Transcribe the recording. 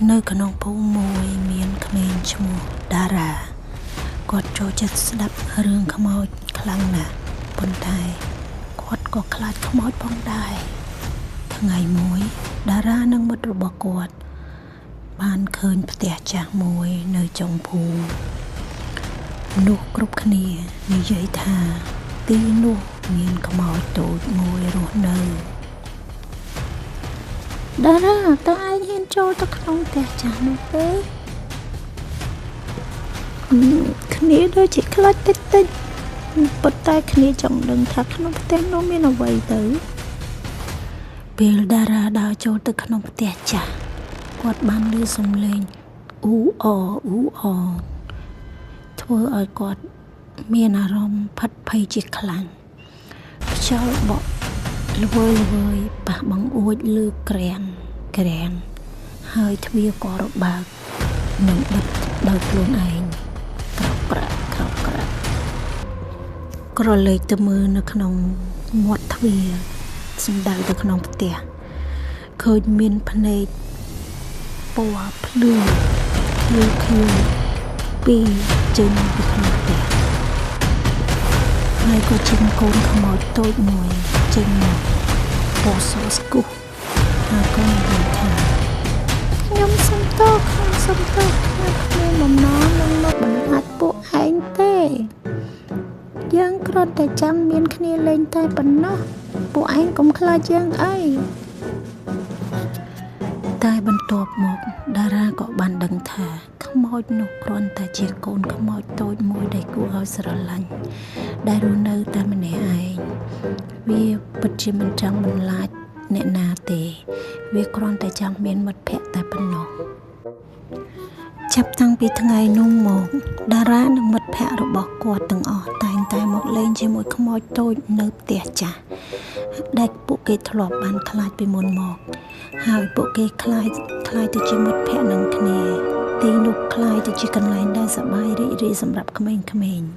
nơiក្នុងភូមិមួយមានក្មេងឈ្មោះតារាគាត់ចូលចិត្តស្ដាប់រឿងខ្មោចខ្លាំងណាស់ប៉ុន្តែគាត់ក៏ខ្លាចខ្មោចផងដែរថ្ងៃមួយតារានិងមិត្តរបស់គាត់បានឃើញផ្ទះចាស់មួយនៅចុងភូមិមនុស្សគ្រប់គ្នានិយាយថាទីនោះមានខ្មោចតូចមួយរស់នៅតារាតើឯងហ៊ានចូលទៅក្នុងផ្ទះចាស់នោះទេគ្នាដូចជាខ្លាចតិចប៉ុន្តែគ្នាចង់ដឹងថាក្នុងផ្ទះនោះមានអ្វីទៅពេលតារាដើរចូលទៅក្នុងផ្ទះចាស់គាត់បានឮសំឡេងអ៊ូអធ្វើឲ្យគាត់មានអារម្មណ៍ផិតភ័យជាខ្លាំងខ្យល់បក់ល្វើយប៉ះបង្អួចលើក្រាំងហើយទ្វារក៏របើកនិងបិទដោយខ្លួនឯងក្រោកក្រឡេកទៅមើលនៅក្នុងមាត់ទ្វារសំដៅទៅក្នុងផ្ទះឃើញមានភ្នែកពណ៌ភ្លឺពីរចេញពីក្នុងផ្ទះហើយក៏ជាកូនខ្មោចតូចមួយចេញមកពណ៌សស្គុះហើយក៏និយាយថាខ្ញុំសុំទោសខ្ញុំគ្មានបំណងនឹងមកបង្ហាត់ពួកឯងទេយើងគ្រាន់តែចាំមានគ្នាលេងតែប៉ុណ្ណោះពួកឯងកុំខ្លាចយើងអីតែបន្ទាប់មកតារាក៏បានដឹងថាខ្មោចនោះគ្រាន់តែជាកូនខ្មោចតូចមួយដែលគួរឲ្យស្រឡាញ់ដែលរស់នៅតែម្នាក់ឯងវាពិតជាមិនចង់បន្លាចអ្នកណាទេវាគ្រាន់តែចង់មានមិត្តភក្តិតែប៉ុណ្ណោះចាប់តាំងពីថ្ងៃនោះមកតារានិងមិត្តភក្តិរបស់គាត់ទាំងអស់តែងតែមកលេងជាមួយខ្មោចតូចនៅផ្ទះចាស់ដែលពួកគេធ្លាប់បានខ្លាចពីមុនមកហើយពួកគេខ្លាចទៅជាមិត្តភក្តិនឹងគ្នាទីនោះខ្លាចទៅជាកន្លែងដែលសប្បាយរីករាយសម្រាប់ក្មេងៗ